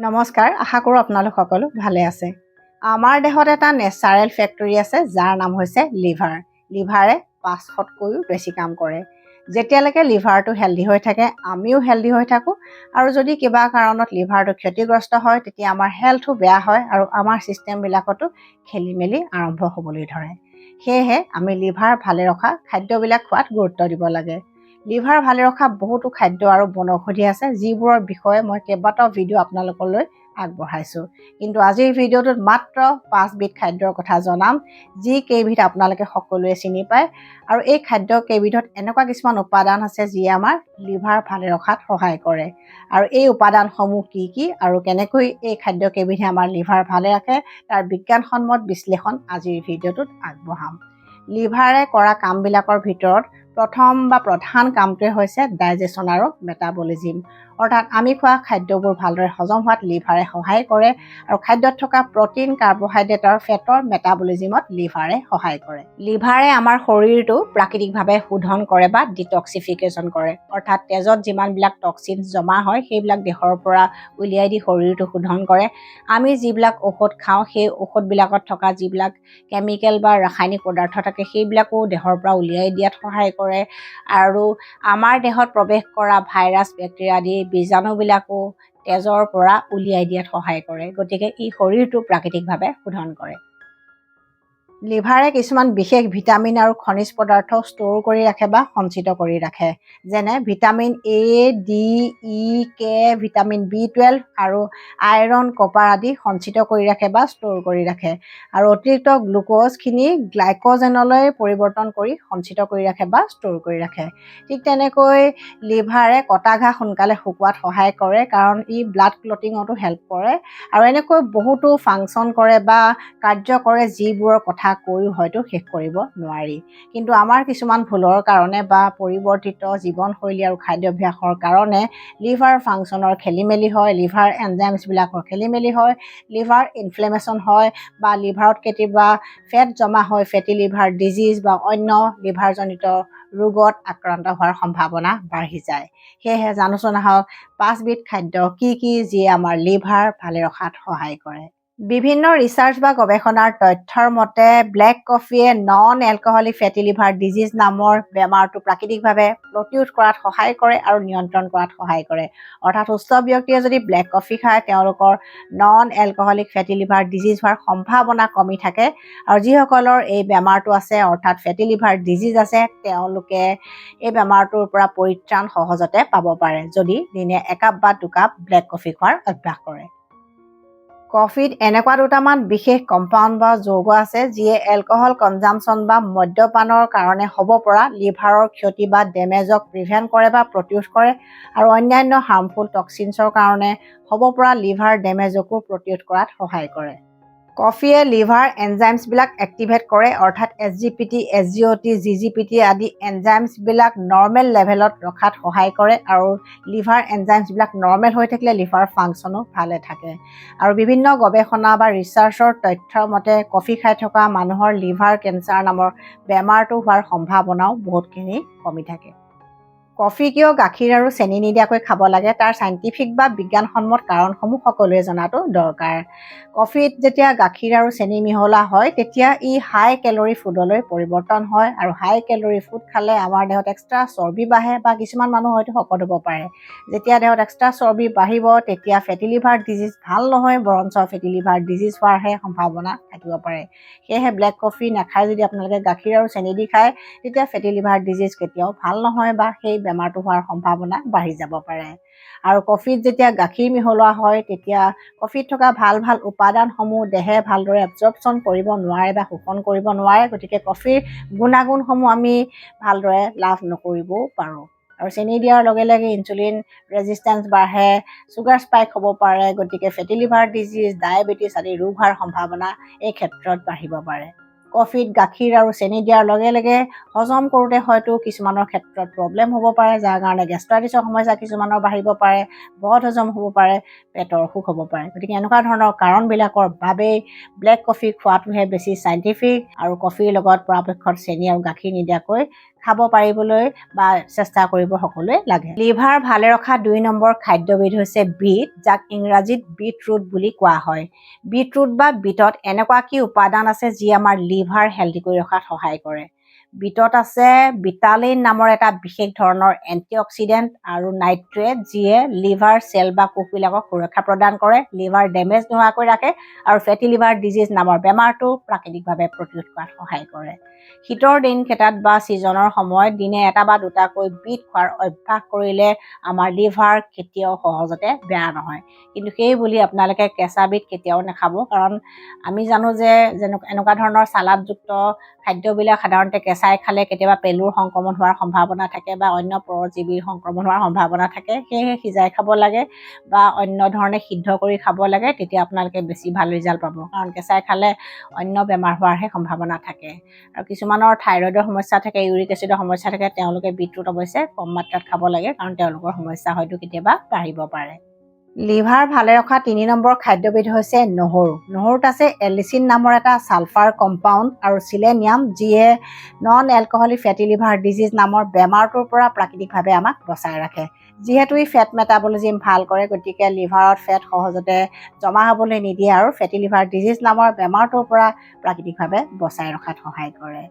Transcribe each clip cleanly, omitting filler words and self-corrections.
নমস্কাৰ, আশা কৰোঁ আপোনালোক সকলো ভালে আছে। আমাৰ দেহত এটা নেচাৰেল ফেক্টৰী আছে যাৰ নাম হৈছে লিভাৰ। লিভাৰে 500তকৈও বেছি কাম কৰে। যেতিয়ালৈকে লিভাৰটো হেল্ডি হৈ থাকে, আমিও হেল্ডি হৈ থাকোঁ। আৰু যদি কিবা কাৰণত লিভাৰটো ক্ষতিগ্ৰস্ত হয়, তেতিয়া আমাৰ হেল্থো বেয়া হয় আৰু আমাৰ ছিষ্টেমবিলাকতো খেলি মেলি আৰম্ভ হ'বলৈ ধৰে। সেয়েহে আমি লিভাৰ ভালে ৰখা খাদ্যবিলাক খোৱাত গুৰুত্ব দিব লাগে। লিভাৰ ভালে ৰখা বহুতো খাদ্য আৰু বনৌষধি আছে, যিবোৰৰ বিষয়ে মই কেইবাটাও ভিডিঅ' আপোনালোকলৈ আগবঢ়াইছোঁ। কিন্তু আজিৰ ভিডিঅ'টোত মাত্ৰ 5বিধ খাদ্যৰ কথা জনাম, যি কেইবিধ আপোনালোকে সকলোৱে চিনি পায়। আৰু এই খাদ্য কেইবিধত এনেকুৱা কিছুমান উপাদান আছে যিয়ে আমাৰ লিভাৰ ভালে ৰখাত সহায় কৰে। আৰু এই উপাদানসমূহ কি কি আৰু কেনেকৈ এই খাদ্য কেইবিধে আমাৰ লিভাৰ ভালে ৰাখে, তাৰ বিজ্ঞানসন্মত বিশ্লেষণ আজিৰ ভিডিঅ'টোত আগবঢ়াম। লিভাৰে কৰা কামবিলাকৰ ভিতৰত প্ৰথম বা প্ৰধান কামটোৱে হৈছে ডাইজেশ্যন আৰু মেটাবলিজিম। অৰ্থাৎ আমি খোৱা খাদ্যবোৰ ভালদৰে হজম হোৱাত লিভাৰে সহায় কৰে আৰু খাদ্যত থকা প্ৰটিন, কাৰ্বহাইড্ৰেট আৰু ফেটৰ মেটাবলিজিমত লিভাৰে সহায় কৰে। লিভাৰে আমাৰ শৰীৰটো প্ৰাকৃতিকভাৱে শোধন কৰে বা ডিটক্সিফিকেশ্যন কৰে। অৰ্থাৎ তেজত যিমানবিলাক টক্সিনছ জমা হয় সেইবিলাক দেহৰ পৰা উলিয়াই দি শৰীৰটো শোধন কৰে। আমি যিবিলাক ঔষধ খাওঁ সেই ঔষধবিলাকত থকা যিবিলাক কেমিকেল বা ৰাসায়নিক পদাৰ্থ থাকে সেইবিলাকো দেহৰ পৰা উলিয়াই দিয়াত সহায় কৰে। আৰু আমাৰ দেহত প্ৰৱেশ কৰা ভাইৰাছ, বেক্টেৰিয়া আদি বীজাণুবিলাকো তেজৰ পৰা উলিয়াই দিয়াত সহায় কৰে। গতিকে ই শৰীৰটো প্ৰাকৃতিকভাৱে শোধন কৰে। লিভাৰে কিছুমান বিশেষ ভিটামিন আৰু খনিজ পদাৰ্থ ষ্ট'ৰ কৰি ৰাখে বা সঞ্চিত কৰি ৰাখে। যেনে vitamin A, D, E, K, vitamin B12 আৰু আইৰণ, কপাৰ আদি সঞ্চিত কৰি ৰাখে বা ষ্ট'ৰ কৰি ৰাখে। আৰু অতিৰিক্ত গ্লুক'জখিনি গ্লাইক'জেনলৈ পৰিৱৰ্তন কৰি সঞ্চিত কৰি ৰাখে বা ষ্ট'ৰ কৰি ৰাখে। ঠিক তেনেকৈ লিভাৰে কটা ঘাঁ সোনকালে শুকোৱাত সহায় কৰে, কাৰণ ই ব্লাড ক্লটিঙতো হেল্প কৰে। আৰু এনেকৈ বহুতো ফাংচন কৰে বা কাৰ্য কৰে যিবোৰৰ কথা কৈও হয়তো শেষ কৰিব নোৱাৰি। কিন্তু আমাৰ কিছুমান ভুলৰ কাৰণে বা পৰিৱৰ্তিত জীৱনশৈলী আৰু খাদ্যাভ্যাসৰ কাৰণে লিভাৰ ফাংচনৰ খেলি মেলি হয়, লিভাৰ এনজাইমছবিলাকৰ খেলি মেলি হয়, লিভাৰ ইনফ্লেমেশ্যন হয় বা লিভাৰত কেতিয়াবা ফেট জমা হয়, ফেটি লিভাৰ ডিজিজ বা অন্য লিভাৰজনিত ৰোগত আক্ৰান্ত হোৱাৰ সম্ভাৱনা বাঢ়ি যায়। সেয়েহে জানোচোন আহক 5বিধ খাদ্য কি কি যিয়ে আমাৰ লিভাৰ ভালে ৰখাত সহায় কৰে। বিভিন্ন ৰিচাৰ্চ বা গৱেষণাৰ তথ্যৰ মতে ব্লেক কফিয়ে নন এলকহলিক ফেটি লিভাৰ ডিজিজ নামৰ বেমাৰটো প্ৰাকৃতিকভাৱে প্ৰতিৰোধ কৰাত সহায় কৰে আৰু নিয়ন্ত্ৰণ কৰাত সহায় কৰে। অৰ্থাৎ সুস্থ ব্যক্তিয়ে যদি ব্লেক কফি খায়, তেওঁলোকৰ নন এলকহলিক ফেটি লিভাৰ ডিজিজ হোৱাৰ সম্ভাৱনা কমি থাকে। আৰু যিসকলৰ এই বেমাৰটো আছে, অৰ্থাৎ ফেটি লিভাৰ ডিজিজ আছে, তেওঁলোকে এই বেমাৰটোৰ পৰা পৰিত্ৰাণ সহজতে পাব পাৰে যদি দিনে 1 কাপ বা 2 কাপ ব্লেক কফি খোৱাৰ অভ্যাস কৰে। কফিত এনেকুৱা দুটামান বিশেষ কম্পাউণ্ড বা যৌগ আছে যিয়ে এলকহল কনজাম্পশ্যন বা মদ্যপানৰ কাৰণে হ'ব পৰা লিভাৰৰ ক্ষতি বা ডেমেজক প্ৰিভেণ্ট কৰে বা প্ৰতিৰোধ কৰে, আৰু অন্যান্য হাৰ্মফুল টক্সিনছৰ কাৰণে হ'ব পৰা লিভাৰ ডেমেজকো প্ৰতিৰোধ কৰাত সহায় কৰে। কফিয়ে লিভাৰ এনজাইমছবিলাক এক্টিভেট কৰে, অৰ্থাৎ SGPT, SGOT, GGPT আদি এনজাইমছবিলাক নৰ্মেল লেভেলত ৰখাত সহায় কৰে। আৰু লিভাৰ এনজাইমছবিলাক নৰ্মেল হৈ থাকিলে লিভাৰ ফাংচনো ভালে থাকে। আৰু বিভিন্ন গৱেষণা বা ৰিচাৰ্চৰ তথ্যৰ মতে কফি খাই থকা মানুহৰ লিভাৰ কেঞ্চাৰ নামৰ বেমাৰটো হোৱাৰ সম্ভাৱনাও বহুতখিনি কমি থাকে। কফি কিয় গাখীৰ আৰু চেনি নিদিয়াকৈ খাব লাগে, তাৰ চাইণ্টিফিক বা বিজ্ঞানসন্মত কাৰণসমূহ সকলোৱে জনাটো দৰকাৰ। কফিত যেতিয়া গাখীৰ আৰু চেনি মিহলা হয়, তেতিয়া ই হাই কেলৰি ফুডলৈ পৰিৱৰ্তন হয়। আৰু হাই কেলৰি ফুড খালে আমাৰ দেহত এক্সট্ৰা চৰ্বি বাঢ়ে বা কিছুমান মানুহ হয়তো শকত হ'ব পাৰে। যেতিয়া দেহত এক্সট্ৰা চৰ্বি বাঢ়িব, তেতিয়া ফেটি লিভাৰ ডিজিজ ভাল নহয়, বৰঞ্চ ফেটি লিভাৰ ডিজিজ হোৱাৰহে সম্ভাৱনা থাকিব পাৰে। সেয়েহে ব্লেক কফি নাখায় যদি আপোনালোকে গাখীৰ আৰু চেনি দি খায়, তেতিয়া ফেটি লিভাৰ ডিজিজ কেতিয়াও ভাল নহয় বা সেই বেমাৰটো হোৱাৰ সম্ভাৱনা বাঢ়ি যাব পাৰে। আৰু কফিত যেতিয়া গাখীৰ মিহলোৱা হয়, তেতিয়া কফিত থকা ভাল ভাল উপাদানসমূহ দেহে ভালদৰে এবজৰ্পশ্যন কৰিব নোৱাৰে বা শোষণ কৰিব নোৱাৰে। গতিকে কফিৰ গুণাগুণসমূহ আমি ভালদৰে লাভ নকৰিবও পাৰোঁ। আৰু চেনি দিয়াৰ লগে লগে ইনচুলিন ৰেজিষ্টেঞ্চ বাঢ়ে, ছুগাৰ স্পাইক হ'ব পাৰে। গতিকে ফেটি লিভাৰ ডিজিজ, ডায়েবেটিছ আদি ৰোগ হোৱাৰ সম্ভাৱনা এই ক্ষেত্ৰত বাঢ়িব পাৰে। কফিত গাখীৰ আৰু চেনি দিয়াৰ লগে লগে হজম কৰোঁতে হয়তো কিছুমানৰ ক্ষেত্ৰত প্ৰব্লেম হ'ব পাৰে, যাৰ কাৰণে গেষ্ট্ৰাইটিছৰ সমস্যা কিছুমানৰ বাঢ়িব পাৰে, বদ হজম হ'ব পাৰে, পেটৰ অসুখ হ'ব পাৰে। গতিকে এনেকুৱা ধৰণৰ কাৰণবিলাকৰ বাবেই ব্লেক কফি খোৱাটোহে বেছি চাইণ্টিফিক। আৰু কফিৰ লগত পৰাপক্ষত চেনি আৰু গাখীৰ নিদিয়াকৈ খাব পাৰিবলৈ বা চেষ্টা কৰিব সকলোৱে লাগে। লিভাৰ ভালে ৰখা 2 নম্বৰ খাদ্যবিধ হৈছে বিট, যাক ইংৰাজীত বিটৰুট বুলি কোৱা হয়। বিটৰুট বা বিটত এনেকুৱা কি উপাদান আছে যি আমাৰ লিভাৰ হেল্ডি কৰি ৰখাত সহায় কৰে? বিটত আছে বিটালিন নামৰ এটা বিশেষ ধৰণৰ এণ্টিঅক্সিডেণ্ট আৰু নাইট্ৰেট, যিয়ে লিভাৰ চেল বা কোষবিলাকক সুৰক্ষা প্ৰদান কৰে, লিভাৰ ডেমেজ নোহোৱাকৈ ৰাখে আৰু ফেটি লিভাৰ ডিজিজ নামৰ বেমাৰটো প্ৰাকৃতিকভাৱে প্ৰতিৰোধ কৰাত সহায় কৰে। শীতৰ দিনকেইটাত বা ছিজনৰ সময়ত দিনে 1 বা 2টাকৈ বিট খোৱাৰ অভ্যাস কৰিলে আমাৰ লিভাৰ কেতিয়াও সহজতে বেয়া নহয়। কিন্তু সেই বুলি আপোনালোকে কেঁচা বিট কেতিয়াও নাখাব, কাৰণ আমি জানো যে এনেকুৱা ধৰণৰ চালাডযুক্ত খাদ্যবিলাক সাধাৰণতে কেঁচাই খালে কেতিয়াবা পেলুৰ সংক্ৰমণ হোৱাৰ সম্ভাৱনা থাকে বা অন্য পৰজীৱীৰ সংক্ৰমণ হোৱাৰ সম্ভাৱনা থাকে। সেয়েহে সিজাই খাব লাগে বা অন্য ধৰণে সিদ্ধ কৰি খাব লাগে, তেতিয়া আপোনালোকে বেছি ভাল ৰিজাল্ট পাব, কাৰণ কেঁচাই খালে অন্য বেমাৰ হোৱাৰহে সম্ভাৱনা থাকে। আৰু কিছুমানৰ থাইৰয়ডৰ সমস্যা থাকে, ইউৰিক এচিডৰ সমস্যা থাকে, তেওঁলোকে বিটৰুট অৱশ্যে কম মাত্ৰাত খাব লাগে, কাৰণ তেওঁলোকৰ সমস্যা হয়তো কেতিয়াবা বাঢ়িব পাৰে। লিভাৰ ভালে ৰখা 3 নম্বৰ খাদ্যবিধ হৈছে নহৰু। নহৰুত আছে এলিচিন নামৰ এটা ছালফাৰ কম্পাউণ্ড আৰু চিলেনিয়াম, যিয়ে নন এলকহলিক ফেটি লিভাৰ ডিজিজ নামৰ বেমাৰটোৰ পৰা প্ৰাকৃতিকভাৱে আমাক বচাই ৰাখে। যিহেতু ই ফেট মেটাবলিজিম ভাল কৰে, গতিকে লিভাৰত ফেট সহজতে জমা হ'বলৈ নিদিয়ে আৰু ফেটি লিভাৰ ডিজিজ নামৰ বেমাৰটোৰ পৰা প্ৰাকৃতিকভাৱে বচাই ৰখাত সহায় কৰে।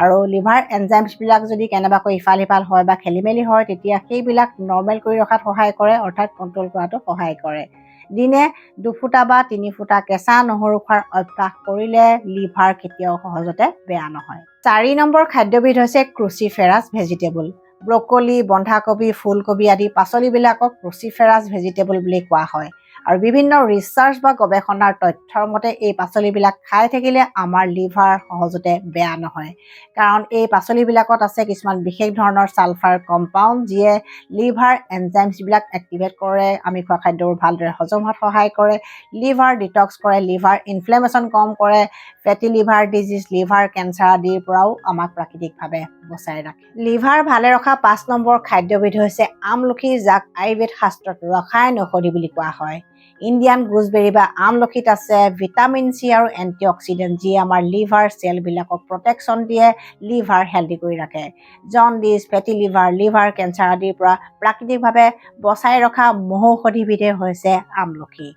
আৰু লিভাৰ এনজাইমছবিলাক যদি কেনেবাকৈ ইফাল সিফাল হয় বা খেলিমেলি হয়, তেতিয়া সেইবিলাক নৰ্মেল কৰি ৰখাত সহায় কৰে, অৰ্থাৎ কণ্ট্ৰল কৰাটো সহায় কৰে। দিনে 2 ফুটা বা 3 ফুটা কেঁচা নহৰু খোৱাৰ অভ্যাস কৰিলে লিভাৰ কেতিয়াও সহজতে বেয়া নহয়। 4 নম্বৰ খাদ্যবিধ হৈছে ক্ৰুচিফেৰাছ ভেজিটেবল। ব্ৰকলি, বন্ধাকবি, ফুলকবি আদি পাচলিবিলাকক ক্ৰুচিফেৰাছ ভেজিটেবল বুলি কোৱা হয়। আৰু বিভিন্ন ৰিচাৰ্চ বা গৱেষণাৰ তথ্যৰ মতে এই পাচলিবিলাক খাই থাকিলে আমাৰ লিভাৰ সহজতে বেয়া নহয়, কাৰণ এই পাচলিবিলাকত আছে কিছুমান বিশেষ ধৰণৰ ছালফাৰ কম্পাউণ্ড, যিয়ে লিভাৰ এনজাইমছবিলাক এক্টিভেট কৰে, আমি খোৱা খাদ্যবোৰ ভালদৰে হজম হোৱাত সহায় কৰে, লিভাৰ ডিটক্স কৰে, লিভাৰ ইনফ্লেমেশ্যন কম কৰে, ফেটি লিভাৰ ডিজিজ, লিভাৰ কেঞ্চাৰ আদিৰ পৰাও আমাক প্ৰাকৃতিকভাৱে বচাই ৰাখে। লিভাৰ ভালে ৰখা 5 নম্বৰ খাদ্যবিধ হৈছে আমলখি, যাক আয়ুৰ্বেদ শাস্ত্ৰত ৰসায়ন ঔষধি বুলি কোৱা হয়। ইণ্ডিয়ান গুজবেৰী বা আমলখিত আছে ভিটামিন চি আৰু এণ্টিঅক্সিডেণ্ট, যিয়ে আমাৰ লিভাৰ চেলবিলাকক প্ৰটেকশ্যন দিয়ে, লিভাৰ হেল্ডি কৰি ৰাখে। জণ্ডিছ, ফেটি লিভাৰ, লিভাৰ কেঞ্চাৰ আদিৰ পৰা প্ৰাকৃতিকভাৱে বচাই ৰখা মহৌষধিবিধে হৈছে আমলখি।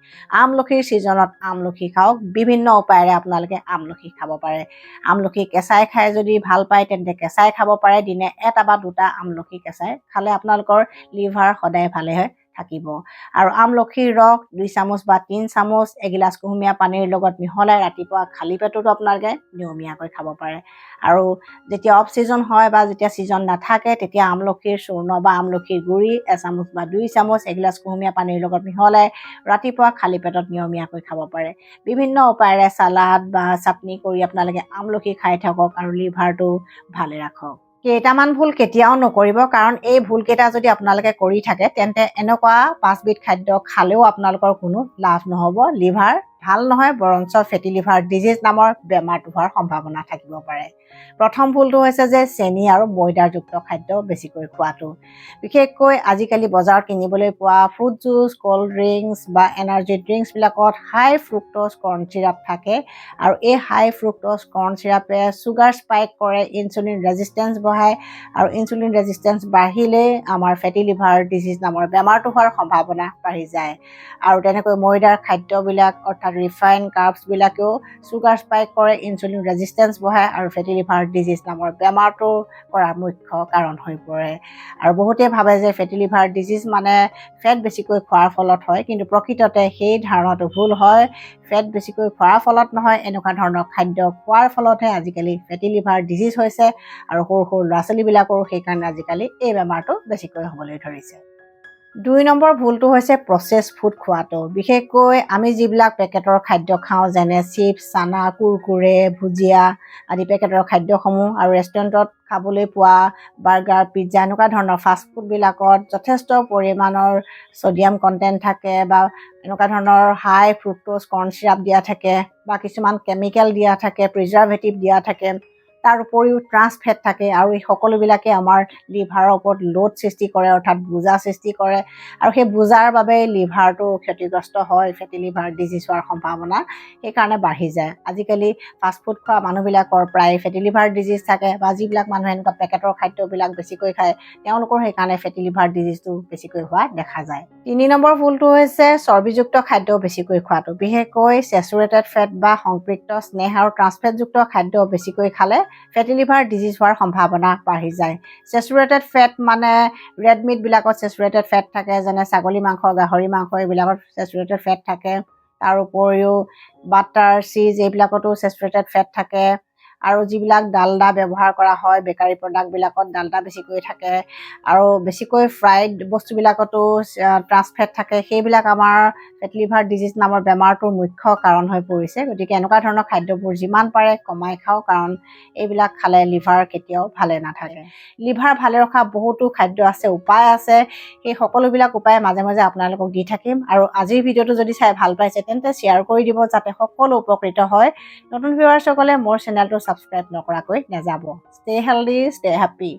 আমলখিৰ ছিজনত আমলখি খাওক, বিভিন্ন উপায়েৰে আপোনালোকে আমলখি খাব পাৰে। আমলখি কেঁচাই খাই যদি ভাল পায় তেন্তে কেঁচাই খাব পাৰে, দিনে 1 বা 2টা আমলখি কেঁচাই খালে আপোনালোকৰ লিভাৰ সদায় ভালে হৈ থাকিব। আৰু আমলখিৰ ৰস 2 চামুচ বা 3 চামুচ এগিলাচ কুহুমীয়া পানীৰ লগত মিহলাই ৰাতিপুৱা খালী পেটতো আপোনালোকে নিয়মীয়াকৈ খাব পাৰে। আৰু যেতিয়া অফ ছিজন হয় বা যেতিয়া ছিজন নাথাকে, তেতিয়া আমলখিৰ চূৰ্ণ বা আমলখিৰ গুড়ি 1 চামুচ বা 2 চামুচ এগিলাচ কুহুমীয়া পানীৰ লগত মিহলাই ৰাতিপুৱা খালী পেটত নিয়মীয়াকৈ খাব পাৰে। বিভিন্ন উপায়েৰে চালাড বা চাটনি কৰি আপোনালোকে আমলখি খাই থাকক আৰু লিভাৰটো ভালে ৰাখক। কেইটামান ভুল কেতিয়াও নকৰিব, কাৰণ এই ভুলকেইটা যদি আপোনালোকে কৰি থাকে তেন্তে এনেকুৱা 5 বিধ খাদ্য খালেও আপোনালোকৰ কোনো লাভ নহ'ব, লিভাৰ ভাল নহয়, বৰঞ্চ ফেটি লিভাৰ ডিজিজ নামৰ বেমাৰটো হোৱাৰ সম্ভাৱনা থাকিব পাৰে। প্ৰথম ভুলটো হৈছে যে চেনি আৰু ময়দাযুক্ত খাদ্য বেছিকৈ খোৱাটো। বিশেষকৈ আজিকালি বজাৰত কিনিবলৈ পোৱা ফ্ৰুট জুচ, ক'ল্ড ড্ৰিংকছ বা এনাৰ্জি ড্ৰিংকছবিলাকত হাই ফ্ৰুক্ট'জ কৰ্ণ চিৰাপ থাকে, আৰু এই হাই ফ্ৰুক্ট'জ কৰ্ণ চিৰাপে চুগাৰ স্পাইক কৰে, ইনচুলিন ৰেজিষ্টেঞ্চ বঢ়ায়, আৰু ইনচুলিন ৰেজিষ্টেঞ্চ বাঢ়িলেই আমাৰ ফেটি লিভাৰ ডিজিজ নামৰ বেমাৰটো হোৱাৰ সম্ভাৱনা বাঢ়ি যায়। আৰু তেনেকৈ ময়দাৰ খাদ্যবিলাক অৰ্থাৎ ৰিফাইন কাৰ্বছবিলাকেও চুগাৰ স্পাইক কৰে, ইনচুলিন ৰেজিষ্টেঞ্চ বঢ়ায় আৰু ফেটি লিভাৰ ডিজিজ নামৰ বেমাৰটো কৰাৰ মুখ্য কাৰণ হৈ পৰে। আৰু বহুতে ভাবে যে ফেটি লিভাৰ ডিজিজ মানে ফেট বেছিকৈ খোৱাৰ ফলত হয়, কিন্তু প্ৰকৃততে সেই ধাৰণাটো ভুল হয়। ফেট বেছিকৈ খোৱাৰ ফলত নহয়, এনেকুৱা ধৰণৰ খাদ্য খোৱাৰ ফলতহে আজিকালি ফেটি লিভাৰ ডিজিজ হৈছে, আৰু সৰু সৰু ল'ৰা ছোৱালীবিলাকৰো সেইকাৰণে আজিকালি এই বেমাৰটো বেছিকৈ হ'বলৈ ধৰিছে। 2 নম্বৰ ভুলটো হৈছে প্ৰচেছ ফুড খোৱাটো। বিশেষকৈ আমি যিবিলাক পেকেটৰ খাদ্য খাওঁ, যেনে চিপছ, চানা, কুৰকুৰে, ভুজিয়া আদি পেকেটৰ খাদ্যসমূহ, আৰু ৰেষ্টুৰেণ্টত খাবলৈ পোৱা বাৰ্গাৰ, পিজ্জা এনেকুৱা ধৰণৰ ফাষ্ট ফুডবিলাকত যথেষ্ট পৰিমাণৰ ছ'ডিয়াম কণ্টেণ্ট থাকে, বা এনেকুৱা ধৰণৰ হাই ফ্ৰুক্ট'জ কৰ্ণ চিৰাপ দিয়া থাকে, বা কিছুমান কেমিকেল দিয়া থাকে, প্ৰিজাৰ্ভেটিভ দিয়া থাকে। তাৰ উপৰিও ট্ৰান্স ফেট থাকে আৰু এই সকলোবিলাকে আমাৰ লিভাৰৰ ওপৰত লোড সৃষ্টি কৰে, অৰ্থাৎ বোজা সৃষ্টি কৰে আৰু সেই বোজাৰ বাবে লিভাৰটো ক্ষতিগ্ৰস্ত হয়, ফেটি লিভাৰ ডিজিজ হোৱাৰ সম্ভাৱনা সেইকাৰণে বাঢ়ি যায়। আজিকালি ফাষ্টফুড খোৱা মানুহবিলাকৰ প্ৰায় ফেটি লিভাৰ ডিজিজ থাকে বা যিবিলাক মানুহে এনেকুৱা পেকেটৰ খাদ্যবিলাক বেছিকৈ খায় তেওঁলোকৰ সেইকাৰণে ফেটি লিভাৰ ডিজিজটো বেছিকৈ হোৱা দেখা যায়। 3 নম্বৰ ভুলটো হৈছে চৰ্বিযুক্ত খাদ্য বেছিকৈ খোৱাটো। বিশেষকৈ চেচুৰেটেড ফেট বা সংপৃক্ত স্নেহ আৰু ট্ৰান্সফেটযুক্ত খাদ্য বেছিকৈ খালে ফেটি লিভাৰ ডিজিজ হোৱাৰ সম্ভাৱনা বাঢ়ি যায়। চেচুৰেটেড ফেট মানে ৰেড মিটবিলাকত চেচুৰেটেড ফেট থাকে, যেনে ছাগলী মাংস, গাহৰি মাংস এইবিলাকত চেচুৰেটেড ফেট থাকে। তাৰ উপৰিও বাটাৰ, চীজ এইবিলাকতো চেচুৰেটেড ফেট থাকে আৰু যিবিলাক ডালডা ব্যৱহাৰ কৰা হয় বেকাৰী প্ৰডাক্টবিলাকত ডালডা বেছিকৈ থাকে আৰু বেছিকৈ ফ্ৰাইড বস্তুবিলাকতো ট্ৰান্স ফেট থাকে। সেইবিলাক আমাৰ ফেটি লিভাৰ ডিজিজ নামৰ বেমাৰটোৰ মুখ্য কাৰণ হৈ পৰিছে। গতিকে এনেকুৱা ধৰণৰ খাদ্যবোৰ যিমান পাৰে কমাই খাওঁ, কাৰণ এইবিলাক খালে লিভাৰ কেতিয়াও ভালে নাথাকে। লিভাৰ ভালে ৰখা বহুতো খাদ্য আছে, উপায় আছে। সেই সকলোবিলাক উপায় মাজে মাজে আপোনালোকক দি থাকিম আৰু আজিৰ ভিডিঅ'টো যদি চাই ভাল পাইছে তেন্তে শ্বেয়াৰ কৰি দিব যাতে সকলো উপকৃত হয়। নতুন ভিউৱাৰ্ছসকলে মোৰ চেনেলটো ছাবস্ক্ৰাইব নকৰাকৈ নাযাব। Stay healthy, stay happy.